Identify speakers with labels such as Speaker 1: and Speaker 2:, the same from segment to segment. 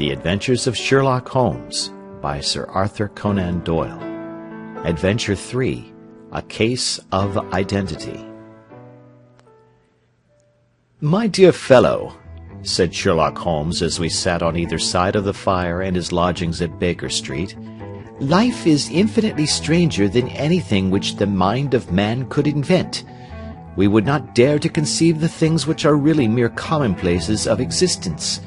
Speaker 1: The Adventures of Sherlock Holmes by Sir Arthur Conan Doyle. Adventure 3, A Case of Identity. "My dear fellow," said Sherlock Holmes as we sat on either side of the fire in his lodgings at Baker Street, "life is infinitely stranger than anything which the mind of man could invent. We would not dare to conceive the things which are really mere commonplaces of existence.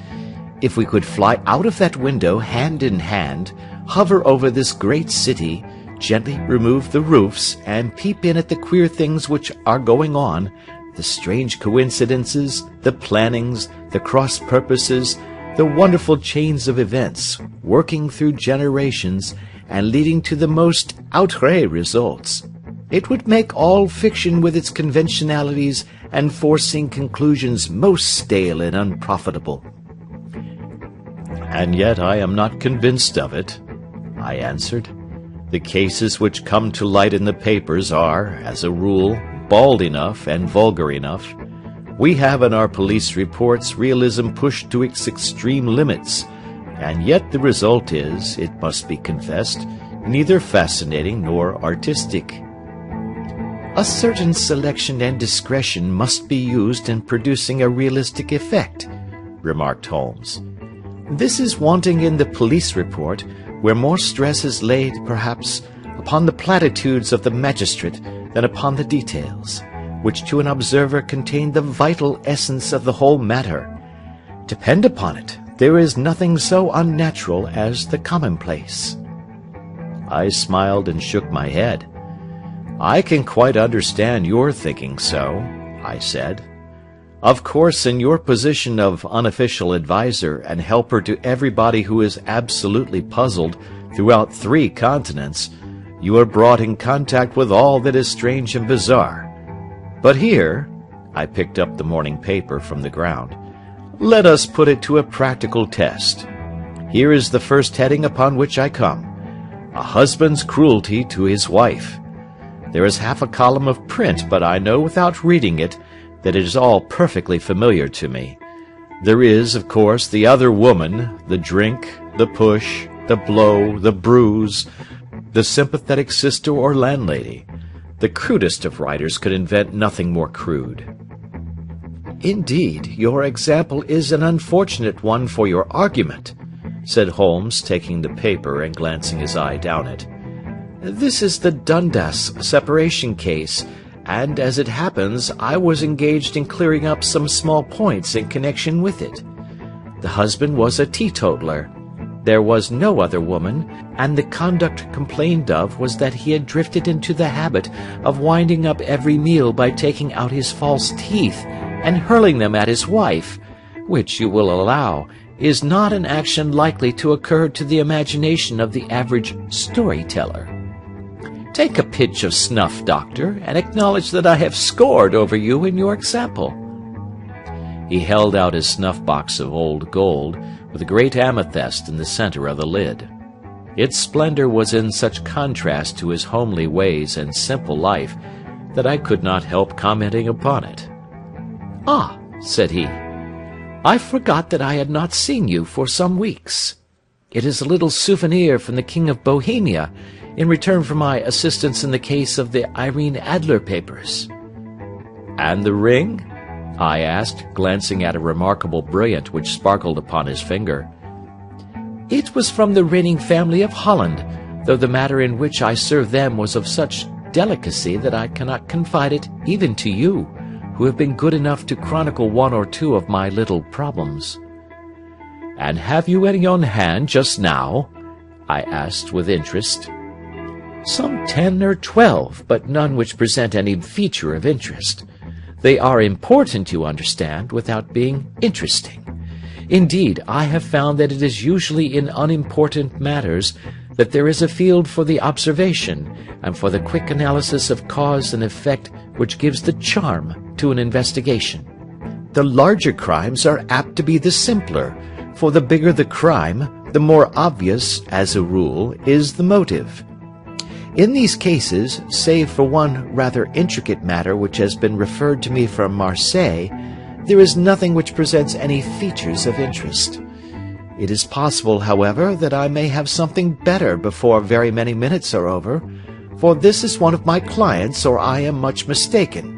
Speaker 1: If we could fly out of that window hand in hand, hover over this great city, gently remove the roofs, and peep in at the queer things which are going on, the strange coincidences, the plannings, the cross-purposes, the wonderful chains of events, working through generations and leading to the most outré results, it would make all fiction with its conventionalities and foreseen conclusions most stale and unprofitable." "And yet I am not convinced of it," I answered. "The cases which come to light in the papers are, as a rule, bald enough and vulgar enough. We have in our police reports realism pushed to its extreme limits, and yet the result is, it must be confessed, neither fascinating nor artistic." "A certain selection and discretion must be used in producing a realistic effect," remarked Holmes. "This is wanting in the police report, where more stress is laid, perhaps, upon the platitudes of the magistrate than upon the details, which to an observer contain the vital essence of the whole matter. Depend upon it, there is nothing so unnatural as the commonplace." I smiled and shook my head. "I can quite understand your thinking so," I said. "Of course, in your position of unofficial adviser and helper to everybody who is absolutely puzzled throughout 3 continents, you are brought in contact with all that is strange and bizarre. But here," I picked up the morning paper from the ground, "let us put it to a practical test. Here is the first heading upon which I come: A husband's cruelty to his wife. There is half a column of print, but I know without reading it that it is all perfectly familiar to me. There is, of course, the other woman, the drink, the push, the blow, the bruise, the sympathetic sister or landlady. The crudest of writers could invent nothing more crude." "Indeed, your example is an unfortunate one for your argument," said Holmes, taking the paper and glancing his eye down it. "This is the Dundas separation case, and as it happens, I was engaged in clearing up some small points in connection with it. The husband was a teetotaler. There was no other woman, and the conduct complained of was that he had drifted into the habit of winding up every meal by taking out his false teeth and hurling them at his wife, which, you will allow, is not an action likely to occur to the imagination of the average storyteller. Take a pinch of snuff, Doctor, and acknowledge that I have scored over you in your example." He held out his snuff-box of old gold, with a great amethyst in the center of the lid. Its splendor was in such contrast to his homely ways and simple life that I could not help commenting upon it. "Ah," said he, "I forgot that I had not seen you for some weeks. It is a little souvenir from the King of Bohemia, in return for my assistance in the case of the Irene Adler papers." "And the ring?" I asked, glancing at a remarkable brilliant which sparkled upon his finger. "It was from the reigning family of Holland, though the matter in which I served them was of such delicacy that I cannot confide it even to you, who have been good enough to chronicle 1 or 2 of my little problems." "And have you any on hand just now?" I asked with interest. "Some 10 or 12, but none which present any feature of interest. They are important, you understand, without being interesting. Indeed, I have found that it is usually in unimportant matters that there is a field for the observation and for the quick analysis of cause and effect which gives the charm to an investigation. The larger crimes are apt to be the simpler, for the bigger the crime, the more obvious, as a rule, is the motive. In these cases, save for one rather intricate matter which has been referred to me from Marseille, there is nothing which presents any features of interest. It is possible, however, that I may have something better before very many minutes are over, for this is one of my clients, or I am much mistaken."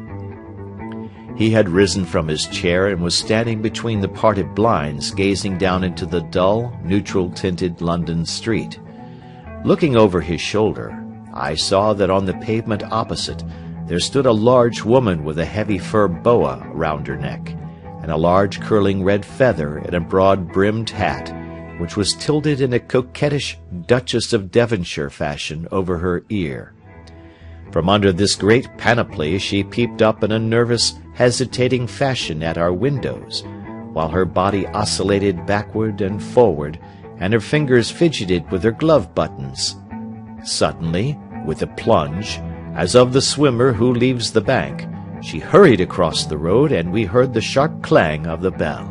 Speaker 1: He had risen from his chair and was standing between the parted blinds, gazing down into the dull, neutral-tinted London street. Looking over his shoulder, I saw that on the pavement opposite there stood a large woman with a heavy fur boa round her neck, and a large curling red feather in a broad-brimmed hat, which was tilted in a coquettish Duchess of Devonshire fashion over her ear. From under this great panoply she peeped up in a nervous, hesitating fashion at our windows, while her body oscillated backward and forward, and her fingers fidgeted with her glove buttons. Suddenly, with a plunge, as of the swimmer who leaves the bank, she hurried across the road, and we heard the sharp clang of the bell.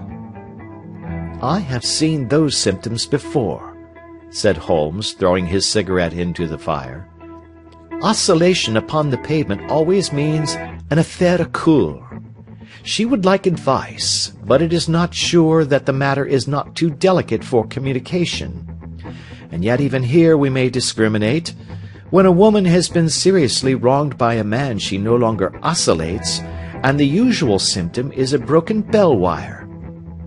Speaker 1: "I have seen those symptoms before," said Holmes, throwing his cigarette into the fire. "Oscillation upon the pavement always means an affaire à coeur. She would like advice, but it is not sure that the matter is not too delicate for communication. And yet even here we may discriminate. When a woman has been seriously wronged by a man, she no longer oscillates, and the usual symptom is a broken bell wire.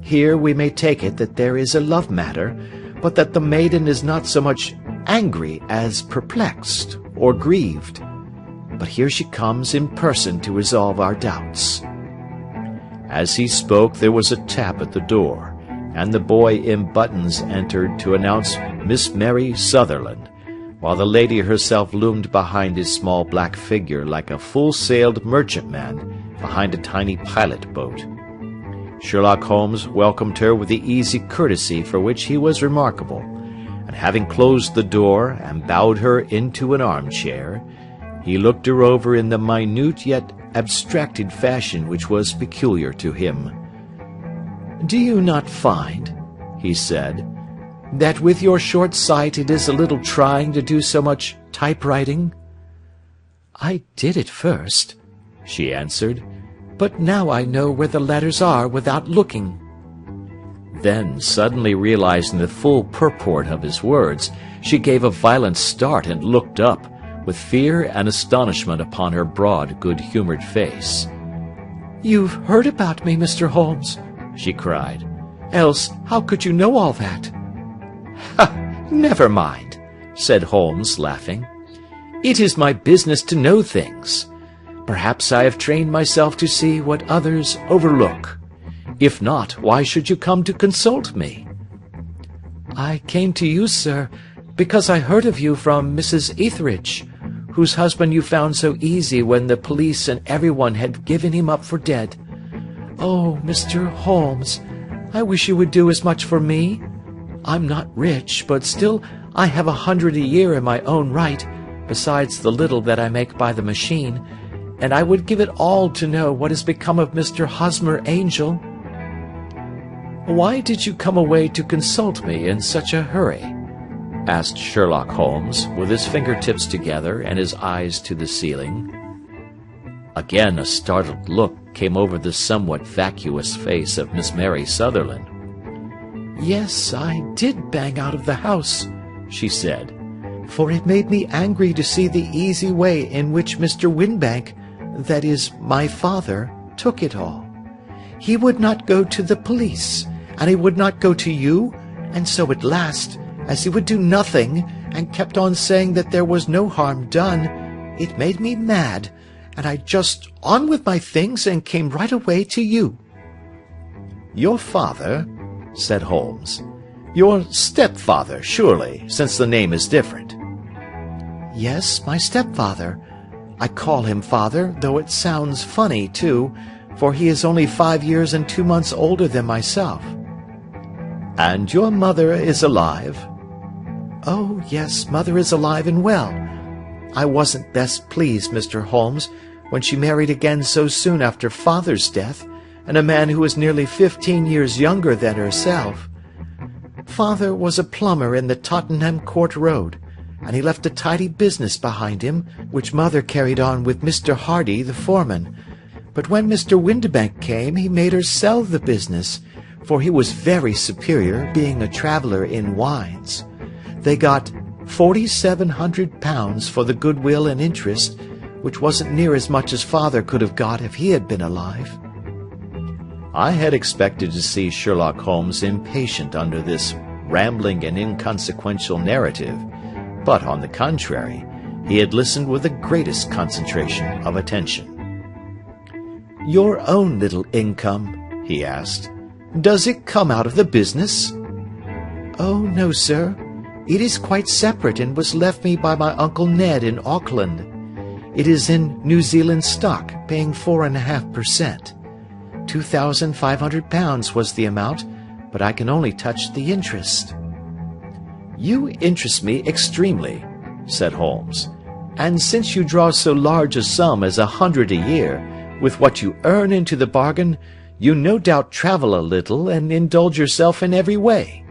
Speaker 1: Here we may take it that there is a love matter, but that the maiden is not so much angry as perplexed or grieved. But here she comes in person to resolve our doubts." As he spoke there was a tap at the door, and the boy in buttons entered to announce Miss Mary Sutherland, while the lady herself loomed behind his small black figure like a full-sailed merchantman behind a tiny pilot-boat. Sherlock Holmes welcomed her with the easy courtesy for which he was remarkable, and having closed the door and bowed her into an armchair, he looked her over in the minute yet abstracted fashion which was peculiar to him. "Do you not find," he said, "that with your short sight it is a little trying to do so much typewriting?" "I did it first," she answered, "but now I know where the letters are without looking." Then, suddenly realizing the full purport of his words, she gave a violent start and looked up, with fear and astonishment upon her broad, good-humoured face. "You've heard about me, Mr. Holmes," she cried. "Else how could you know all that?" "Ha! Never mind," said Holmes, laughing. "It is my business to know things. Perhaps I have trained myself to see what others overlook. If not, why should you come to consult me?" "I came to you, sir, because I heard of you from Mrs. Etheridge, whose husband you found so easy when the police and everyone had given him up for dead. Oh, Mr. Holmes, I wish you would do as much for me. I'm not rich, but still I have 100 a year in my own right, besides the little that I make by the machine, and I would give it all to know what has become of Mr. Hosmer Angel." "Why did you come away to consult me in such a hurry?" asked Sherlock Holmes, with his fingertips together and his eyes to the ceiling. Again a startled look came over the somewhat vacuous face of Miss Mary Sutherland. "Yes, I did bang out of the house," she said, "for it made me angry to see the easy way in which Mr. Winbank, that is, my father, took it all. He would not go to the police, and he would not go to you, and so at last, as he would do nothing, and kept on saying that there was no harm done, it made me mad, and I just on with my things and came right away to you." "Your father?" said Holmes. "Your stepfather, surely, since the name is different." "Yes, my stepfather. I call him father, though it sounds funny, too, for he is only 5 years and 2 months older than myself." "And your mother is alive?" "Oh, yes, mother is alive and well. I wasn't best pleased, Mr. Holmes, when she married again so soon after father's death, and a man who was nearly 15 years younger than herself. Father was a plumber in the Tottenham Court Road, and he left a tidy business behind him, which mother carried on with Mr. Hardy, the foreman. But when Mr. Windibank came, he made her sell the business,
Speaker 2: for he was very superior, being a traveller in wines. They got £4,700 for the goodwill and interest, which wasn't near as much as father could have got if he had been alive.
Speaker 1: I had expected to see Sherlock Holmes impatient under this rambling and inconsequential narrative, but on the contrary, he had listened with the greatest concentration of attention.
Speaker 2: "Your own little income," he asked, "does it come out of the business?" "Oh, no, sir. It is quite separate and was left me by my Uncle Ned in Auckland. It is in New Zealand stock, paying 4.5%. £2,500 was the amount, but I can only touch the interest."
Speaker 1: "You interest me extremely," said Holmes,
Speaker 2: "and since you draw so large a sum as 100 a year, with what you earn into the bargain, you no doubt travel a little and indulge yourself in every way.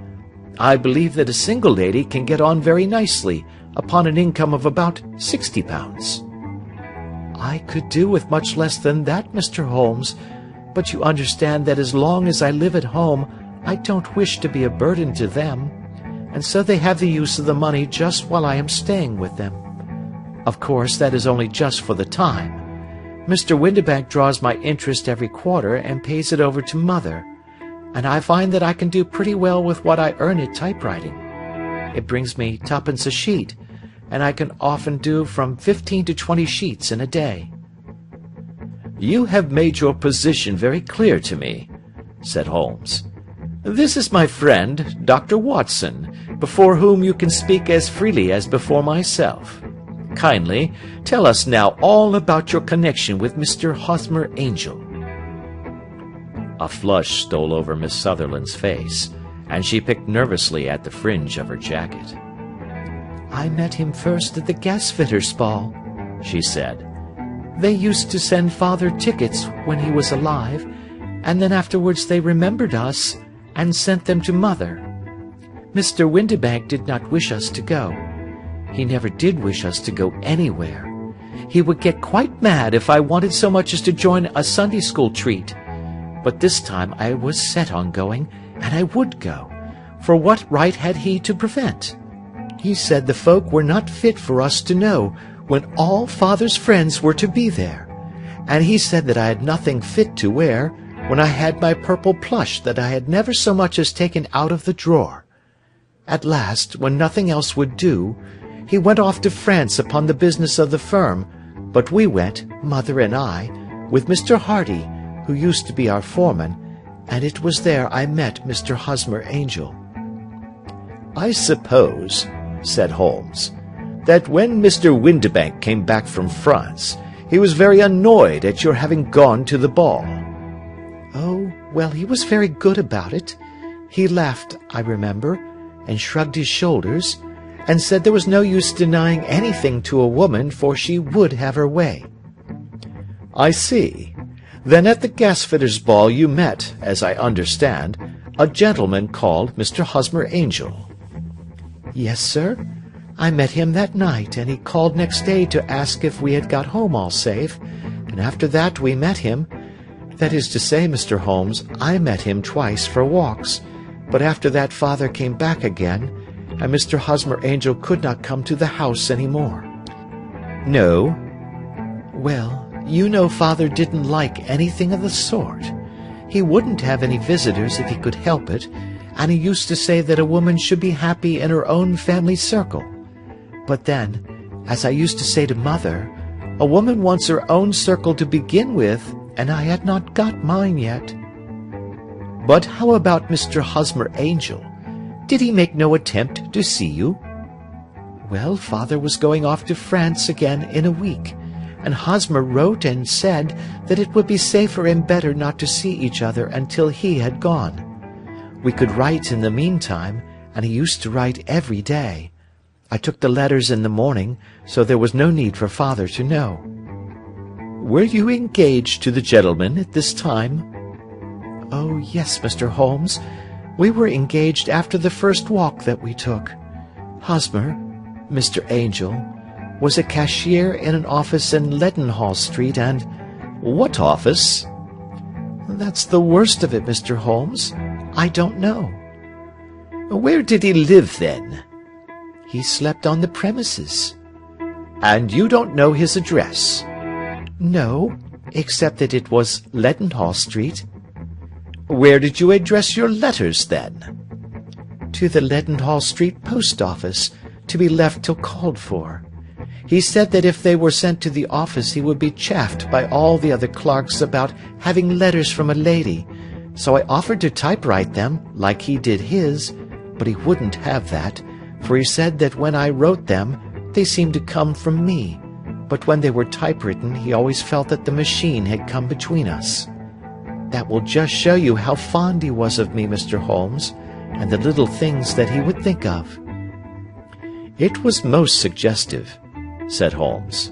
Speaker 2: I believe that a single lady can get on very nicely upon an income of about £60. "I could do with much less than that, Mr. Holmes, but you understand that as long as I live at home, I don't wish to be a burden to them, and so they have the use of the money just while I am staying with them. Of course, that is only just for the time. Mr. Windibank draws my interest every quarter and pays it over to Mother, and I find that I can do pretty well with what I earn at typewriting. It brings me twopence a sheet, and I can often do from 15 to 20 sheets in a day."
Speaker 1: "You have made your position very clear to me," said Holmes.
Speaker 2: "This is my friend, Dr. Watson, before whom you can speak as freely as before myself. Kindly tell us now all about your connection with Mr. Hosmer Angel."
Speaker 1: A flush stole over Miss Sutherland's face, and she picked nervously at the fringe of her jacket.
Speaker 2: "I met him first at the gasfitters' ball," she said. "They used to send father tickets when he was alive, and then afterwards they remembered us and sent them to Mother. Mr. Windibank did not wish us to go. He never did wish us to go anywhere. He would get quite mad if I wanted so much as to join a Sunday school treat. But this time I was set on going, and I would go, for what right had he to prevent? He said the folk were not fit for us to know when all father's friends were to be there, and he said that I had nothing fit to wear when I had my purple plush that I had never so much as taken out of the drawer. At last, when nothing else would do, he went off to France upon the business of the firm, but we went, Mother and I, with Mr. Hardy, who used to be our foreman, and it was there I met Mr. Hosmer Angel."
Speaker 1: "I suppose," said Holmes, "that when Mr. Windibank came back from France, he was very annoyed at your having gone to the ball."
Speaker 2: "Oh, well, he was very good about it. He laughed, I remember, and shrugged his shoulders, and said there was no use denying anything to a woman, for she would have her way."
Speaker 1: "I see. Then at the gasfitters' ball you met, as I understand, a gentleman called Mr. Hosmer Angel."
Speaker 2: "Yes, sir. I met him that night, and he called next day to ask if we had got home all safe, and after that we met him. That is to say, Mr. Holmes, I met him twice for walks, but after that father came back again, and Mr. Hosmer Angel could not come to the house any more."
Speaker 1: "No."
Speaker 2: "Well, you know father didn't like anything of the sort. He wouldn't have any visitors if he could help it, and he used to say that a woman should be happy in her own family circle. But then, as I used to say to Mother, a woman wants her own circle to begin with, and I had not got mine yet." "But how about Mr. Hosmer Angel? Did he make no attempt to see you?" "Well, father was going off to France again in a week, and Hosmer wrote and said that it would be safer and better not to see each other until he had gone. We could write in the meantime, and he used to write every day. I took the letters in the morning, so there was no need for father to know." "Were you engaged to the gentleman at this time?" "Oh, yes, Mr. Holmes. We were engaged after the first walk that we took. Hosmer, Mr. Angel, was a cashier in an office in Leadenhall Street, and—"
Speaker 1: "What office?"
Speaker 2: "That's the worst of it, Mr. Holmes. I don't know.
Speaker 1: Where did he live then?
Speaker 2: He slept on the premises.
Speaker 1: And you don't know his address?
Speaker 2: No, except that it was Leadenhall Street.
Speaker 1: Where did you address your letters then?
Speaker 2: To the Leadenhall Street post office, to be left till called for. He said that if they were sent to the office he would be chaffed by all the other clerks about having letters from a lady, so I offered to typewrite them, like he did his, but he wouldn't have that, for he said that when I wrote them, they seemed to come from me, but when they were typewritten he always felt that the machine had come between us. That will just show you how fond he was of me, Mr. Holmes, and the little things that he would think of."
Speaker 1: "It was most suggestive," said Holmes.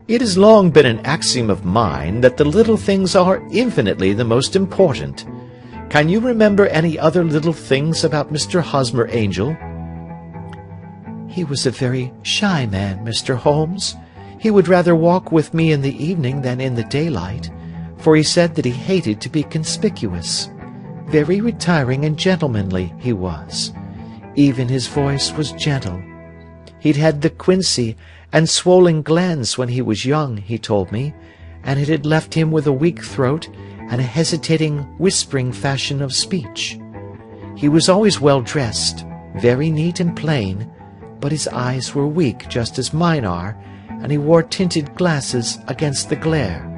Speaker 1: "It has long been an axiom of mine that the little things are infinitely the most important. Can you remember any other little things about Mr. Hosmer Angel?"
Speaker 2: "He was a very shy man, Mr. Holmes. He would rather walk with me in the evening than in the daylight, for he said that he hated to be conspicuous. Very retiring and gentlemanly he was. Even his voice was gentle. He'd had the quinsy and swollen glands when he was young, he told me, and it had left him with a weak throat and a hesitating, whispering fashion of speech. He was always well dressed, very neat and plain, but his eyes were weak just as mine are, and he wore tinted glasses against the glare."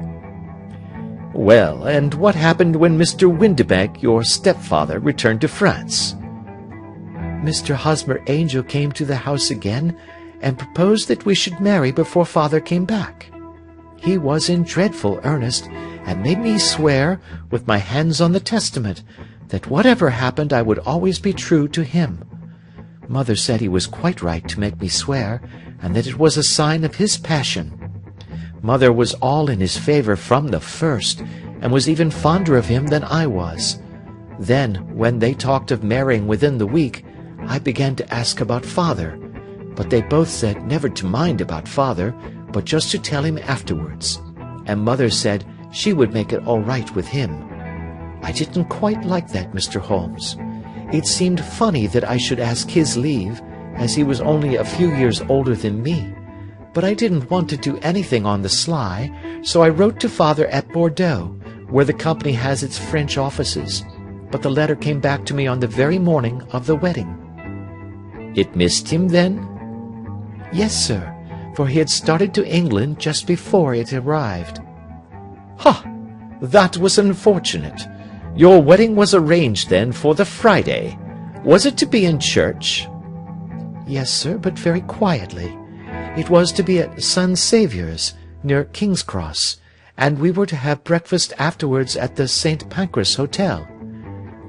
Speaker 1: "Well, and what happened when Mr. Windibank, your stepfather, returned to France?"
Speaker 2: "Mr. Hosmer Angel came to the house again and proposed that we should marry before father came back. He was in dreadful earnest, and made me swear, with my hands on the testament, that whatever happened I would always be true to him. Mother said he was quite right to make me swear, and that it was a sign of his passion. Mother was all in his favour from the first, and was even fonder of him than I was. Then, when they talked of marrying within the week, I began to ask about father, but they both said never to mind about father, but just to tell him afterwards, and mother said she would make it all right with him. I didn't quite like that, Mr. Holmes. It seemed funny that I should ask his leave, as he was only a few years older than me, but I didn't want to do anything on the sly, so I wrote to father at Bordeaux, where the company has its French offices, but the letter came back to me on the very morning of the wedding."
Speaker 1: "It missed him, then?"
Speaker 2: "Yes, sir, for he had started to England just before it arrived."
Speaker 1: "Ha! That was unfortunate. Your wedding was arranged, then, for the Friday. Was it to be in church?"
Speaker 2: "Yes, sir, but very quietly. It was to be at Son Saviour's, near King's Cross, and we were to have breakfast afterwards at the St. Pancras Hotel.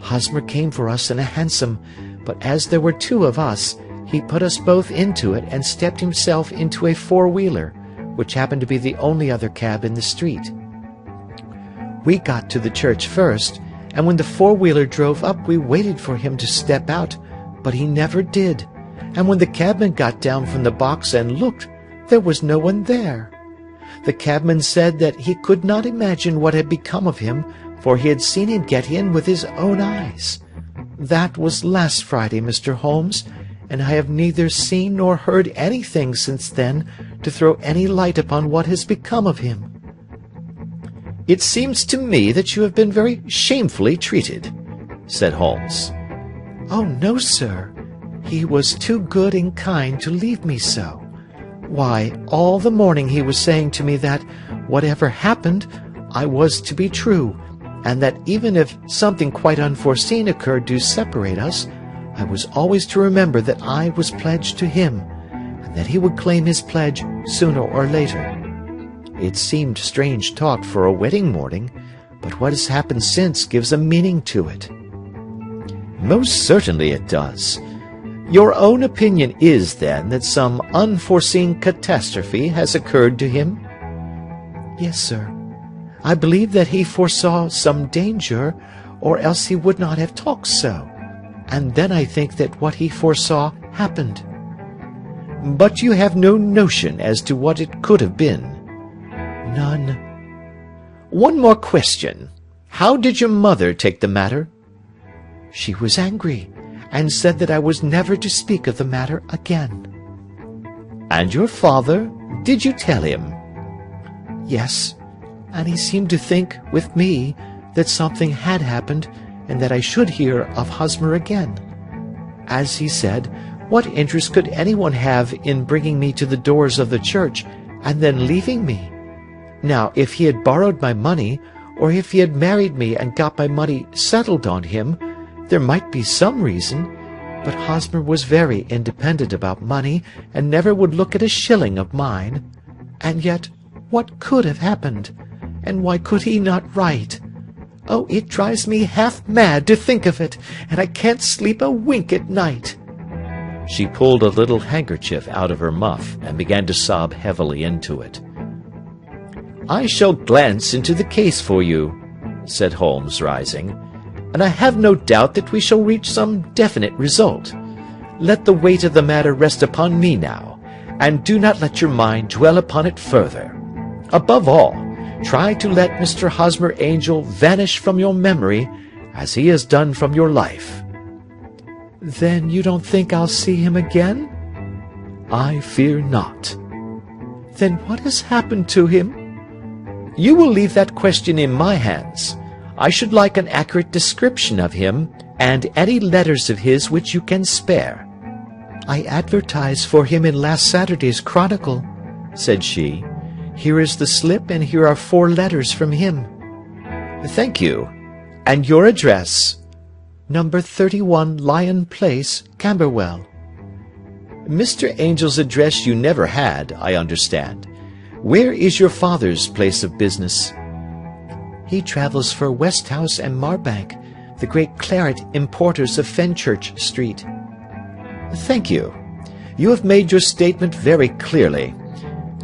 Speaker 2: Hosmer came for us in a hansom, but as there were two of us, he put us both into it and stepped himself into a four-wheeler, which happened to be the only other cab in the street. We got to the church first, and when the four-wheeler drove up we waited for him to step out, but he never did, and when the cabman got down from the box and looked, there was no one there. The cabman said that he could not imagine what had become of him, for he had seen him get in with his own eyes. That was last Friday, Mr. Holmes, and I have neither seen nor heard anything since then to throw any light upon what has become of him."
Speaker 1: "It seems to me that you have been very shamefully treated," said Holmes.
Speaker 2: "Oh, no, sir. He was too good and kind to leave me so. Why, all the morning he was saying to me that, whatever happened, I was to be true, and that even if something quite unforeseen occurred to separate us, I was always to remember that I was pledged to him, and that he would claim his pledge sooner or later. It seemed strange talk for a wedding morning, but what has happened since gives a meaning to it."
Speaker 1: "Most certainly it does. Your own opinion is, then, that some unforeseen catastrophe has occurred to him?"
Speaker 2: "Yes, sir. I believe that he foresaw some danger, or else he would not have talked so, and then I think that what he foresaw happened."
Speaker 1: "But you have no notion as to what it could have been?"
Speaker 2: "None."
Speaker 1: "One more question. How did your mother take the matter?"
Speaker 2: She was angry, and said that I was never to speak of the matter again.
Speaker 1: And your father? Did you tell him?
Speaker 2: Yes, and he seemed to think, with me, that something had happened, and that I should hear of Hosmer again. As he said, what interest could anyone have in bringing me to the doors of the church, and then leaving me? Now, if he had borrowed my money, or if he had married me and got my money settled on him, there might be some reason, but Hosmer was very independent about money, and never would look at a shilling of mine. And yet, what could have happened? And why could he not write? Oh, it drives me half mad to think of it, and I can't sleep a wink at night."
Speaker 1: She pulled a little handkerchief out of her muff and began to sob heavily into it. "I shall glance into the case for you," said Holmes, rising, "and I have no doubt that we shall reach some definite result. Let the weight of the matter rest upon me now, and do not let your mind dwell upon it further. Above all, try to let Mr. Hosmer Angel vanish from your memory, as he has done from your life."
Speaker 2: "Then you don't think I'll see him again?"
Speaker 1: "I fear not."
Speaker 2: "Then what has happened to him?"
Speaker 1: "You will leave that question in my hands. I should like an accurate description of him, and any letters of his which you can spare."
Speaker 2: "I advertised for him in last Saturday's Chronicle," said she. "Here is the slip, and here are 4 letters from him."
Speaker 1: "Thank you. And your address?"
Speaker 2: "Number 31 Lion Place, Camberwell."
Speaker 1: "Mr. Angel's address you never had, I understand. Where is your father's place of business?"
Speaker 2: "He travels for Westhouse and Marbank, the great claret importers of Fenchurch Street."
Speaker 1: "Thank you. You have made your statement very clearly.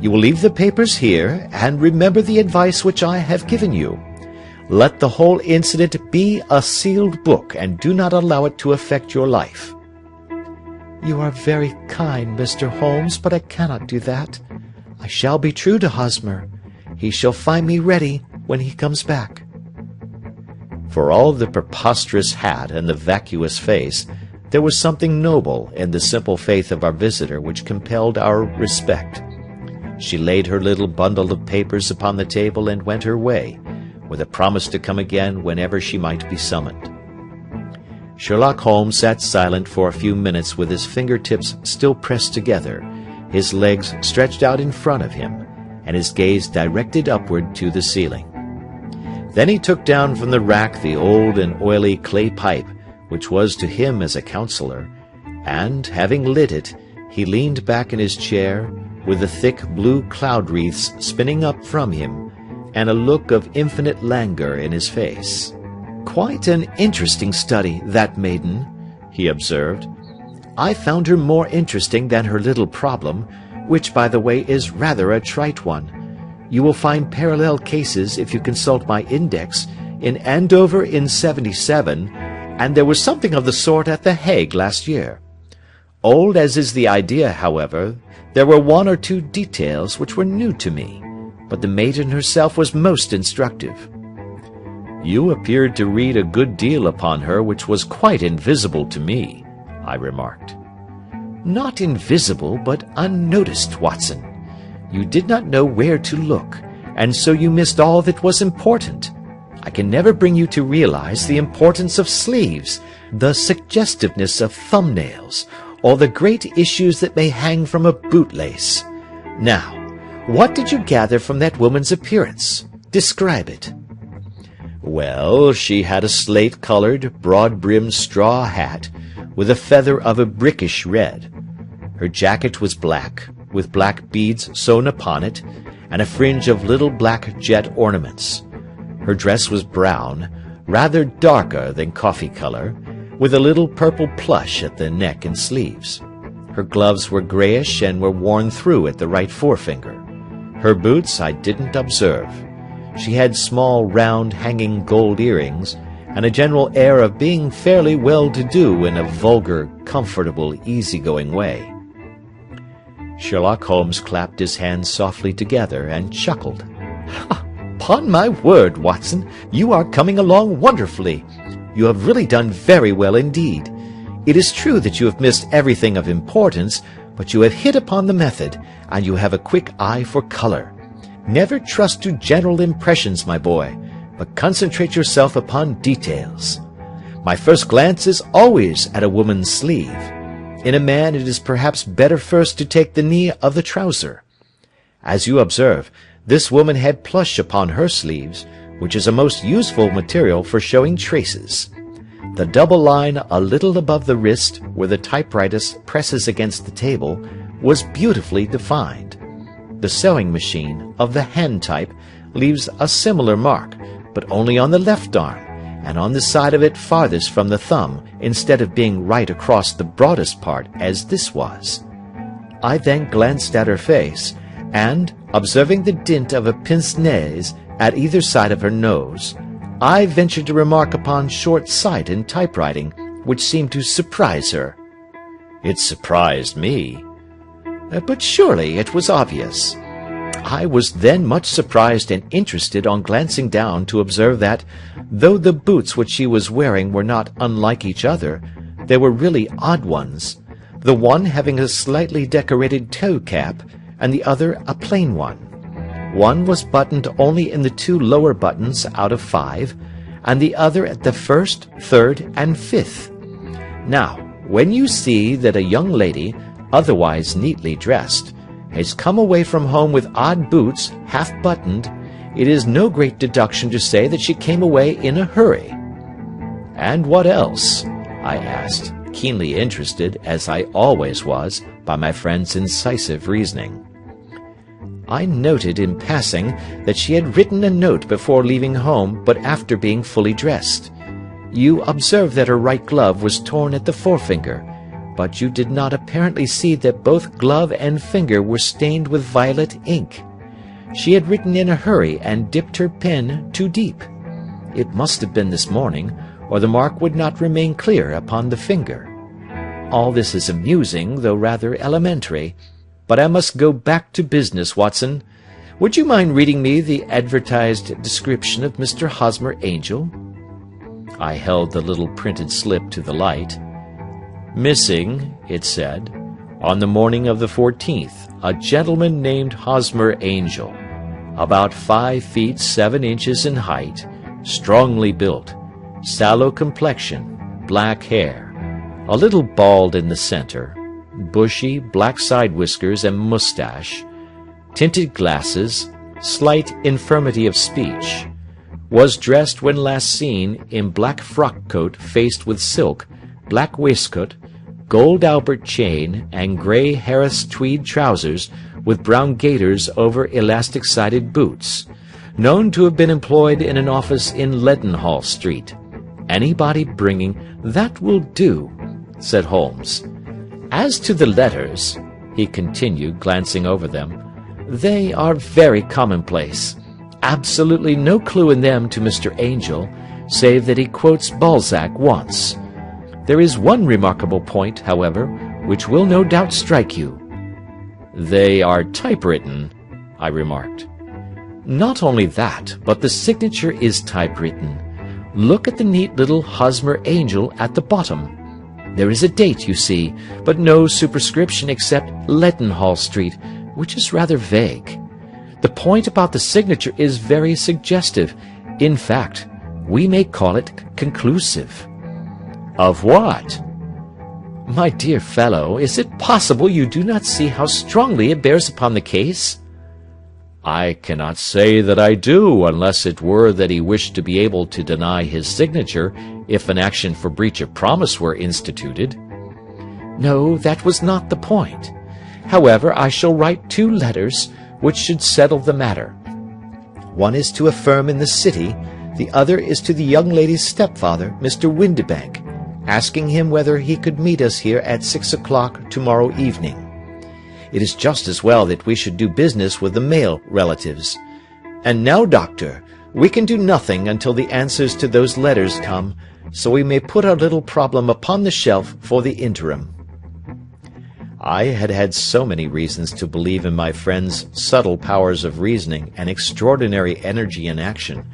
Speaker 1: You will leave the papers here, and remember the advice which I have given you. Let the whole incident be a sealed book, and do not allow it to affect your life."
Speaker 2: "You are very kind, Mr. Holmes, but I cannot do that. I shall be true to Hosmer. He shall find me ready when he comes back."
Speaker 1: For all the preposterous hat and the vacuous face, there was something noble in the simple faith of our visitor which compelled our respect. She laid her little bundle of papers upon the table and went her way, with a promise to come again whenever she might be summoned. Sherlock Holmes sat silent for a few minutes with his fingertips still pressed together, his legs stretched out in front of him, and his gaze directed upward to the ceiling. Then he took down from the rack the old and oily clay pipe, which was to him as a counselor, and, having lit it, he leaned back in his chair, with the thick blue cloud wreaths spinning up from him, and a look of infinite languor in his face. "Quite an interesting study, that maiden," he observed. "I found her more interesting than her little problem, which, by the way, is rather a trite one. You will find parallel cases, if you consult my index, in Andover in '77, and there was something of the sort at The Hague last year. Old as is the idea, however, there were 1 or 2 details which were new to me, but the maiden herself was most instructive." "You appeared to read a good deal upon her which was quite invisible to me," I remarked. "Not invisible, but unnoticed, Watson. You did not know where to look, and so you missed all that was important. I can never bring you to realize the importance of sleeves, the suggestiveness of thumbnails, or the great issues that may hang from a bootlace. Now, what did you gather from that woman's appearance? Describe it." "Well, she had a slate-colored, broad-brimmed straw hat, with a feather of a brickish red. Her jacket was black, with black beads sewn upon it, and a fringe of little black jet ornaments. Her dress was brown, rather darker than coffee color, with a little purple plush at the neck and sleeves. Her gloves were grayish and were worn through at the right forefinger. Her boots I didn't observe. She had small, round, hanging gold earrings, and a general air of being fairly well-to-do in a vulgar, comfortable, easy-going way." Sherlock Holmes clapped his hands softly together and chuckled. "Upon my word, Watson, you are coming along wonderfully.
Speaker 2: You have really done very well indeed. It is true that you have missed everything of importance, but you have hit upon the method, and you have a quick eye for color. Never trust to general impressions, my boy, but concentrate yourself upon details. My first glance is always at a woman's sleeve. In a man it is perhaps better first to take the knee of the trouser. As you observe, this woman had plush upon her sleeves, which is a most useful material for showing traces. The double line a little above the wrist, where the typewriter presses against the table, was beautifully defined. The sewing machine, of the hand type, leaves a similar mark, but only on the left arm, and on the side of it farthest from the thumb, instead of being right across the broadest part, as this was. I then glanced at her face, and, observing the dint of a pince-nez at either side of her nose, I ventured to remark upon short sight in typewriting, which seemed to surprise her.
Speaker 1: It surprised me.
Speaker 2: But surely it was obvious. I was then much surprised and interested on glancing down to observe that, though the boots which she was wearing were not unlike each other, they were really odd ones, the one having a slightly decorated toe cap, and the other a plain one. One was buttoned only in the 2 lower buttons out of 5, and the other at the 1st, 3rd, and 5th. Now, when you see that a young lady, otherwise neatly dressed, has come away from home with odd boots, half-buttoned, it is no great deduction to say that she came away in a hurry.
Speaker 1: And what else? I asked, keenly interested, as I always was, by my friend's incisive reasoning.
Speaker 2: I noted in passing that she had written a note before leaving home, but after being fully dressed. You observed that her right glove was torn at the forefinger, but you did not apparently see that both glove and finger were stained with violet ink. She had written in a hurry and dipped her pen too deep. It must have been this morning, or the mark would not remain clear upon the finger. All this is amusing, though rather elementary, but I must go back to business, Watson. Would you mind reading me the advertised description of Mr. Hosmer Angel?
Speaker 1: I held the little printed slip to the light. Missing, it said, on the morning of the 14th, a gentleman named Hosmer Angel, about 5 feet 7 inches in height, strongly built, sallow complexion, black hair, a little bald in the center, bushy black side whiskers and mustache, tinted glasses, slight infirmity of speech, was dressed when last seen in black frock coat faced with silk, black waistcoat, gold Albert chain, and grey Harris tweed trousers with brown gaiters over elastic-sided boots, known to have been employed in an office in Leadenhall Street. Anybody bringing— "That will do," said Holmes. "As to the letters," he continued, glancing over them, "they are very commonplace. Absolutely no clue in them to Mr. Angel, save that he quotes Balzac once. There is one remarkable point, however, which will no doubt strike you." "They are typewritten," I remarked.
Speaker 2: "Not only that, but the signature is typewritten. Look at the neat little Hosmer Angel at the bottom. There is a date, you see, but no superscription except Leadenhall Street, which is rather vague. The point about the signature is very suggestive. In fact, we may call it conclusive."
Speaker 1: "Of what?"
Speaker 2: "My dear fellow, is it possible you do not see how strongly it bears upon the case?"
Speaker 1: "I cannot say that I do, unless it were that he wished to be able to deny his signature if an action for breach of promise were instituted."
Speaker 2: "No, that was not the point. However, I shall write 2 letters, which should settle the matter. One is to a firm in the city, the other is to the young lady's stepfather, Mr. Windibank, asking him whether he could meet us here at 6 o'clock tomorrow evening. It is just as well that we should do business with the male relatives. And now, Doctor, we can do nothing until the answers to those letters come, so we may put our little problem upon the shelf for the interim."
Speaker 1: I had had so many reasons to believe in my friend's subtle powers of reasoning and extraordinary energy in action,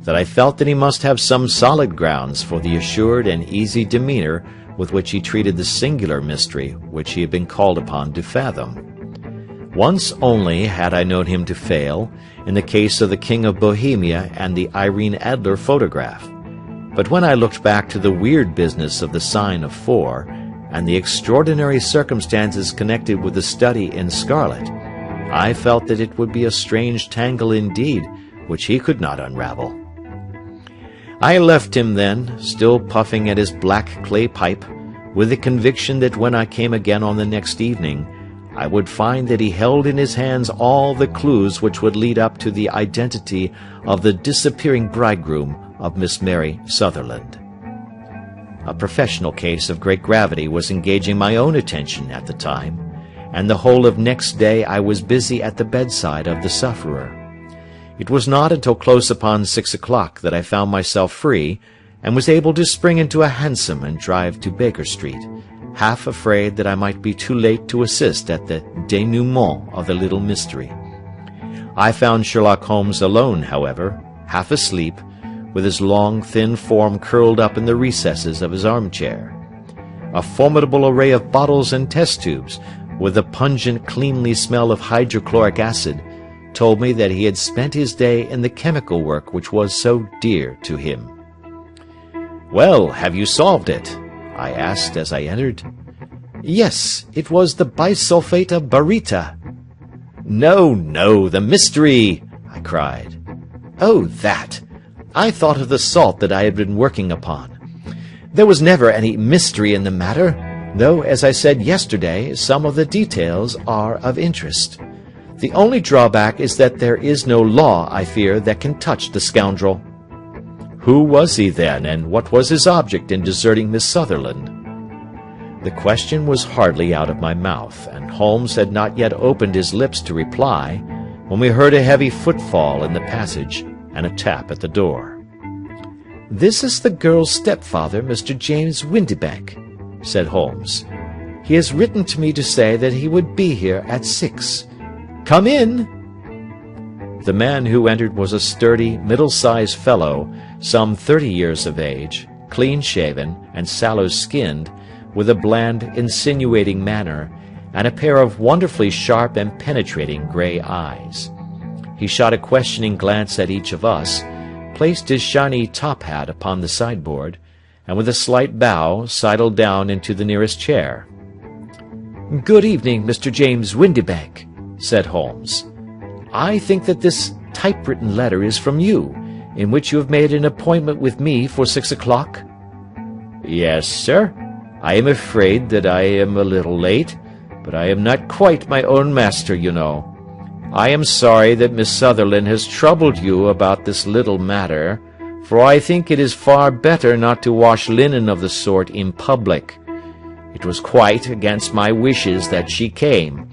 Speaker 1: that I felt that he must have some solid grounds for the assured and easy demeanor with which he treated the singular mystery which he had been called upon to fathom. Once only had I known him to fail, in the case of the King of Bohemia and the Irene Adler photograph. But when I looked back to the weird business of the sign of 4, and the extraordinary circumstances connected with the study in scarlet, I felt that it would be a strange tangle indeed, which he could not unravel. I left him then, still puffing at his black clay pipe, with the conviction that when I came again on the next evening, I would find that he held in his hands all the clues which would lead up to the identity of the disappearing bridegroom of Miss Mary Sutherland. A professional case of great gravity was engaging my own attention at the time, and the whole of next day I was busy at the bedside of the sufferer. It was not until close upon 6 o'clock that I found myself free, and was able to spring into a hansom and drive to Baker Street, half afraid that I might be too late to assist at the denouement of the little mystery. I found Sherlock Holmes alone, however, half asleep, with his long, thin form curled up in the recesses of his armchair. A formidable array of bottles and test tubes, with the pungent, cleanly smell of hydrochloric acid, told me that he had spent his day in the chemical work which was so dear to him. "Well, have you solved it?" I asked as I entered.
Speaker 2: Yes, it was the bisulfate of baryta.
Speaker 1: No, the mystery!" I cried.
Speaker 2: Oh, that! I thought of the salt that I had been working upon. There was never any mystery in the matter, though, as I said yesterday, some of the details are of interest. The only drawback is that there is no law, I fear, that can touch the scoundrel.
Speaker 1: Who was he, then, and what was his object in deserting Miss Sutherland? The question was hardly out of my mouth, and Holmes had not yet opened his lips to reply, when we heard a heavy footfall in the passage, and a tap at the door.
Speaker 2: "This is the girl's stepfather, Mr. James Windibank," said Holmes. "He has written to me to say that he would be here at 6. Come in!"
Speaker 1: The man who entered was a sturdy, middle-sized fellow, some 30 years of age, clean-shaven and sallow-skinned, with a bland, insinuating manner, and a pair of wonderfully sharp and penetrating grey eyes. He shot a questioning glance at each of us, placed his shiny top hat upon the sideboard, and with a slight bow sidled down into the nearest chair.
Speaker 2: "Good evening, Mr. James Windibank," said Holmes. "I think that this typewritten letter is from you, in which you have made an appointment with me for 6 o'clock?"
Speaker 1: "Yes, sir. I am afraid that I am a little late, but I am not quite my own master, you know. I am sorry that Miss Sutherland has troubled you about this little matter, for I think it is far better not to wash linen of the sort in public. It was quite against my wishes that she came,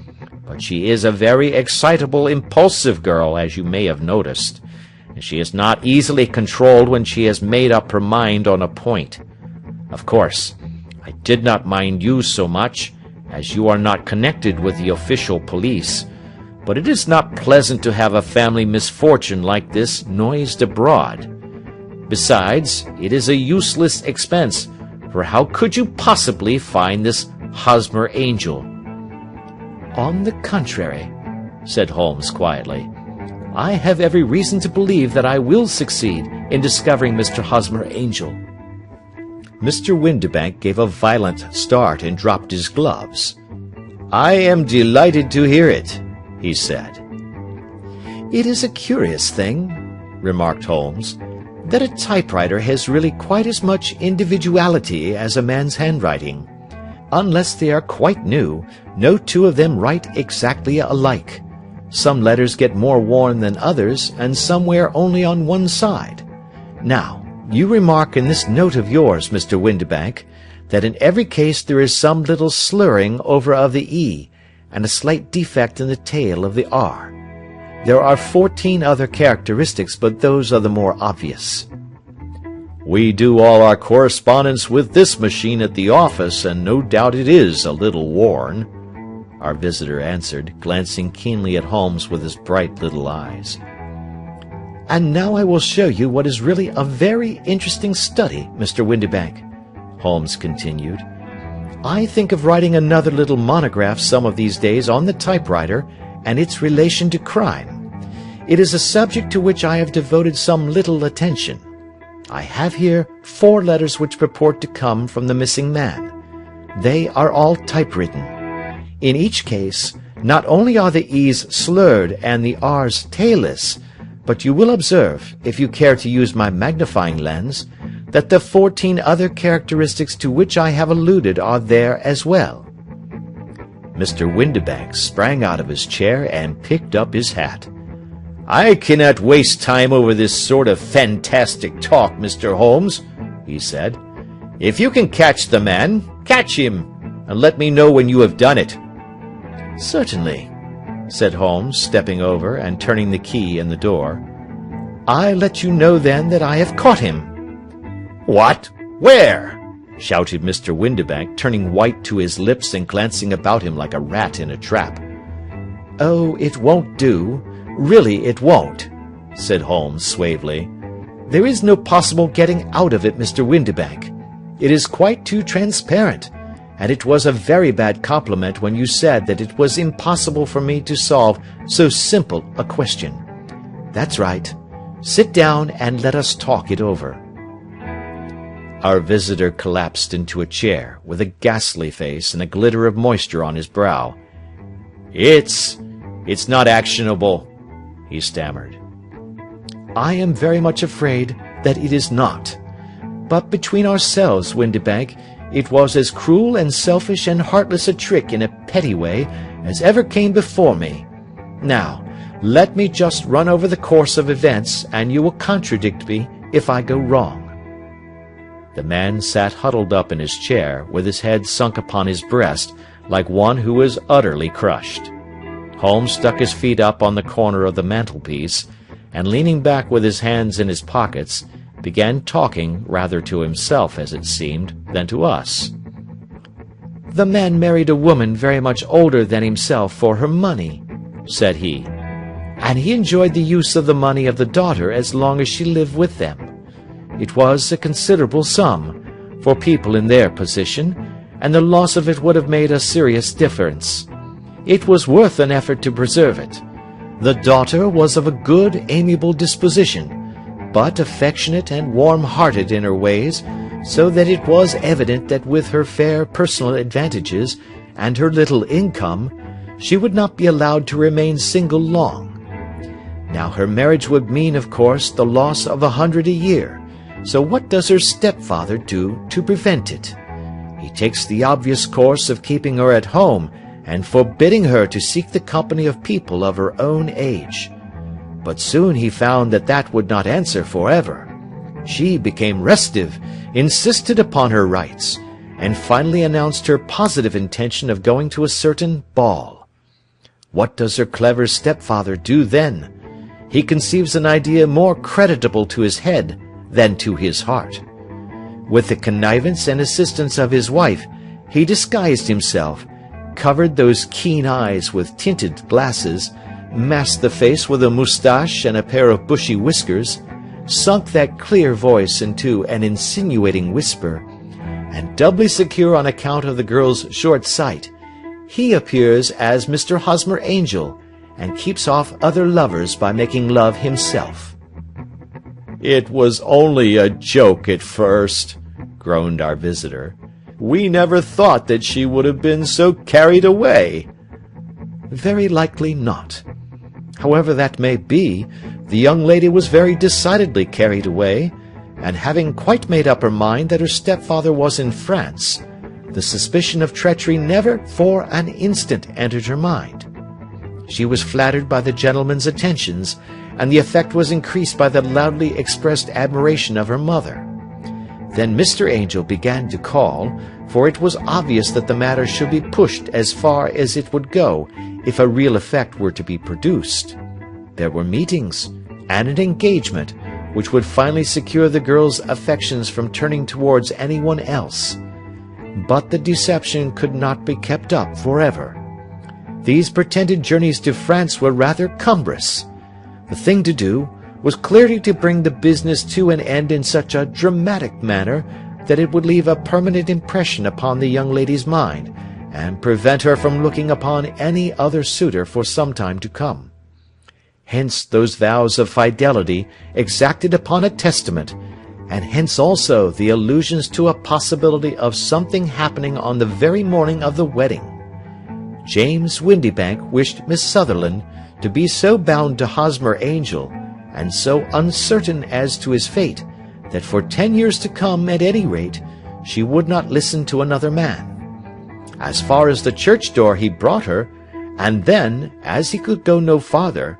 Speaker 1: but she is a very excitable, impulsive girl, as you may have noticed, and she is not easily controlled when she has made up her mind on a point. Of course, I did not mind you so much, as you are not connected with the official police, but it is not pleasant to have a family misfortune like this noised abroad. Besides, it is a useless expense, for how could you possibly find this Hosmer Angel?"
Speaker 2: "On the contrary," said Holmes quietly, "I have every reason to believe that I will succeed in discovering Mr. Hosmer Angel."
Speaker 1: Mr. Windibank gave a violent start and dropped his gloves. "I am delighted to hear it," he said.
Speaker 2: "It is a curious thing," remarked Holmes, "that a typewriter has really quite as much individuality as a man's handwriting. Unless they are quite new, no two of them write exactly alike. Some letters get more worn than others, and some wear only on one side. Now, you remark in this note of yours, Mr. Windibank, that in every case there is some little slurring over of the E, and a slight defect in the tail of the R. There are 14 other characteristics, but those are the more obvious."
Speaker 1: "We do all our correspondence with this machine at the office, and no doubt it is a little worn," our visitor answered, glancing keenly at Holmes with his bright little eyes.
Speaker 2: And now I will show you what is really a very interesting study, Mr. Windibank," Holmes continued. "I think of writing another little monograph some of these days on the typewriter and its relation to crime. It is a subject to which I have devoted some little attention. I have here 4 letters which purport to come from the missing man. They are all typewritten. In each case, not only are the E's slurred and the R's tailless, but you will observe, if you care to use my magnifying lens, that the 14 other characteristics to which I have alluded are there as well." Mr. Windibank sprang out of his chair and picked up his hat. "I cannot waste time over this sort of fantastic talk, Mr. Holmes," he said. "If you can catch the man, catch him, and let me know when you have done it." "Certainly," said Holmes, stepping over and turning the key in the door. "I let you know then that I have caught him." "What? Where?" shouted Mr. Windibank, turning white to his lips and glancing about him like a rat in a trap. "Oh, it won't do. Really, it won't," said Holmes suavely. "There is no possible getting out of it, Mr. Windibank. It is quite too transparent, and it was a very bad compliment when you said that it was impossible for me to solve so simple a question. That's right. Sit down and let us talk it over." Our visitor collapsed into a chair, with a ghastly face and a glitter of moisture on his brow. It's not actionable," he stammered. "I am very much afraid that it is not. But between ourselves, Windibank, it was as cruel and selfish and heartless a trick in a petty way as ever came before me. Now, let me just run over the course of events, and you will contradict me if I go wrong." The man sat huddled up in his chair, with his head sunk upon his breast, like one who is utterly crushed. Holmes stuck his feet up on the corner of the mantelpiece, and leaning back with his hands in his pockets, began talking rather to himself, as it seemed, than to us. "The man married a woman very much older than himself for her money," said he, "and he enjoyed the use of the money of the daughter as long as she lived with them. It was a considerable sum, for people in their position, and the loss of it would have made a serious difference. It was worth an effort to preserve it. The daughter was of a good, amiable disposition, but affectionate and warm-hearted in her ways, so that it was evident that with her fair personal advantages and her little income, she would not be allowed to remain single long. Now her marriage would mean, of course, the loss of 100 a year, so what does her stepfather do to prevent it? He takes the obvious course of keeping her at home and forbidding her to seek the company of people of her own age. But soon he found that that would not answer forever. She became restive, insisted upon her rights, and finally announced her positive intention of going to a certain ball. What does her clever stepfather do then? He conceives an idea more creditable to his head than to his heart. With the connivance and assistance of his wife, he disguised himself, covered those keen eyes with tinted glasses, masked the face with a moustache and a pair of bushy whiskers, sunk that clear voice into an insinuating whisper, and doubly secure on account of the girl's short sight, he appears as Mr. Hosmer Angel, and keeps off other lovers by making love himself." "It was only a joke at first," groaned our visitor. "We never thought that she would have been so carried away." "Very likely not. However that may be, the young lady was very decidedly carried away, and having quite made up her mind that her stepfather was in France, the suspicion of treachery never for an instant entered her mind. She was flattered by the gentleman's attentions, and the effect was increased by the loudly expressed admiration of her mother. Then Mr. Angel began to call, for it was obvious that the matter should be pushed as far as it would go if a real effect were to be produced. There were meetings, and an engagement, which would finally secure the girl's affections from turning towards anyone else. But the deception could not be kept up forever. These pretended journeys to France were rather cumbrous. The thing to do was clearly to bring the business to an end in such a dramatic manner that it would leave a permanent impression upon the young lady's mind, and prevent her from looking upon any other suitor for some time to come. Hence those vows of fidelity exacted upon a testament, and hence also the allusions to a possibility of something happening on the very morning of the wedding. James Windybank wished Miss Sutherland to be so bound to Hosmer Angel, and so uncertain as to his fate, that for 10 years to come, at any rate, she would not listen to another man. As far as the church door he brought her, and then, as he could go no farther,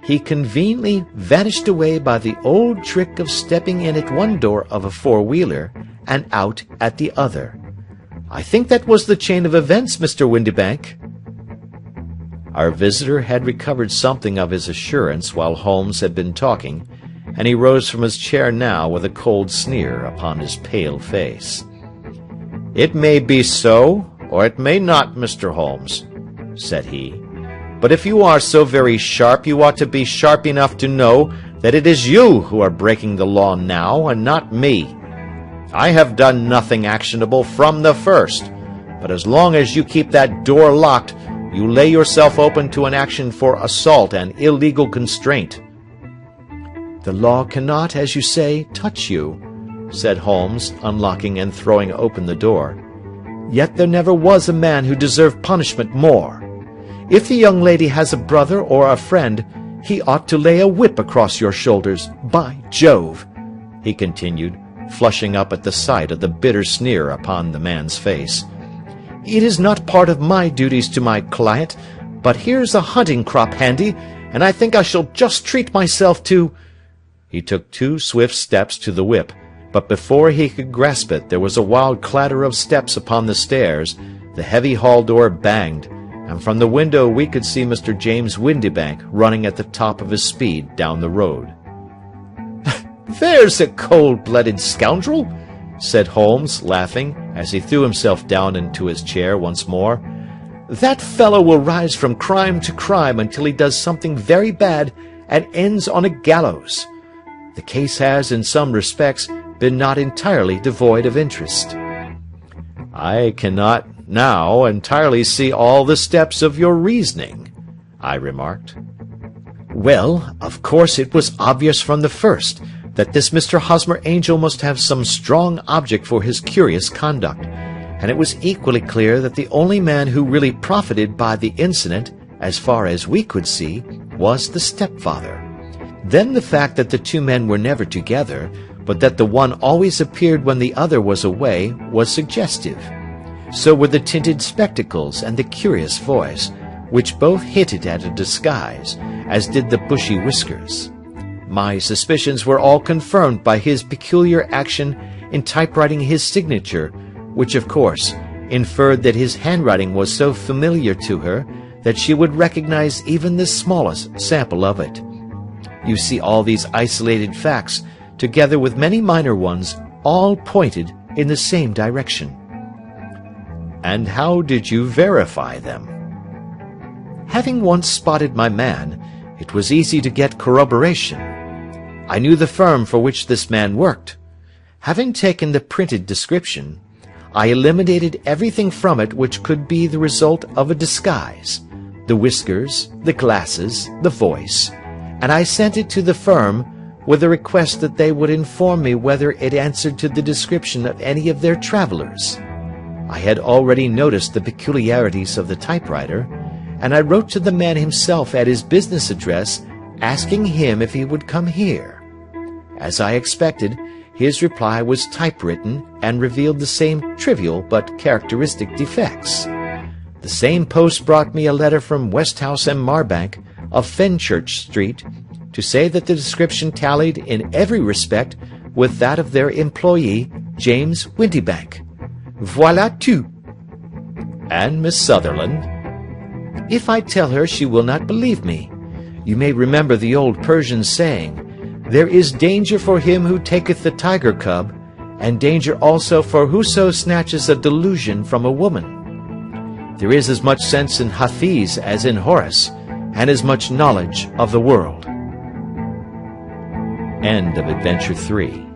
Speaker 2: he conveniently vanished away by the old trick of stepping in at one door of a four-wheeler and out at the other. I think that was the chain of events, Mr. Windybank." Our visitor had recovered something of his assurance while Holmes had been talking, and he rose from his chair now with a cold sneer upon his pale face. "It may be so, or it may not, Mr. Holmes," said he. "But if you are so very sharp, you ought to be sharp enough to know that it is you who are breaking the law now, and not me. I have done nothing actionable from the first, but as long as you keep that door locked, you lay yourself open to an action for assault and illegal constraint." "The law cannot, as you say, touch you," said Holmes, unlocking and throwing open the door. "Yet there never was a man who deserved punishment more. If the young lady has a brother or a friend, he ought to lay a whip across your shoulders, by Jove!" he continued, flushing up at the sight of the bitter sneer upon the man's face. "It is not part of my duties to my client, but here's a hunting crop handy, and I think I shall just treat myself to—" He took 2 swift steps to the whip, but before he could grasp it there was a wild clatter of steps upon the stairs, the heavy hall door banged, and from the window we could see Mr. James Windybank running at the top of his speed down the road. "There's a cold-blooded scoundrel!" said Holmes, laughing, as he threw himself down into his chair once more. "That fellow will rise from crime to crime until he does something very bad and ends on a gallows. The case has, in some respects, been not entirely devoid of interest." "I cannot now entirely see all the steps of your reasoning," I remarked. "Well, of course it was obvious from the first that this Mr. Hosmer Angel must have some strong object for his curious conduct, and it was equally clear that the only man who really profited by the incident, as far as we could see, was the stepfather. Then the fact that the 2 men were never together, but that the one always appeared when the other was away, was suggestive. So were the tinted spectacles and the curious voice, which both hinted at a disguise, as did the bushy whiskers. My suspicions were all confirmed by his peculiar action in typewriting his signature, which, of course, inferred that his handwriting was so familiar to her that she would recognize even the smallest sample of it. You see, all these isolated facts, together with many minor ones, all pointed in the same direction." "And how did you verify them?" "Having once spotted my man, it was easy to get corroboration. I knew the firm for which this man worked. Having taken the printed description, I eliminated everything from it which could be the result of a disguise, the whiskers, the glasses, the voice, and I sent it to the firm with a request that they would inform me whether it answered to the description of any of their travelers. I had already noticed the peculiarities of the typewriter, and I wrote to the man himself at his business address, asking him if he would come here. As I expected, his reply was typewritten and revealed the same trivial but characteristic defects. The same post brought me a letter from Westhouse and Marbank of Fenchurch Street to say that the description tallied in every respect with that of their employee, James Windybank. Voilà tout." "And Miss Sutherland?" "If I tell her, she will not believe me. You may remember the old Persian saying, 'There is danger for him who taketh the tiger cub, and danger also for whoso snatches a delusion from a woman.' There is as much sense in Hafiz as in Horace, and as much knowledge of the world."
Speaker 1: End of Adventure 3.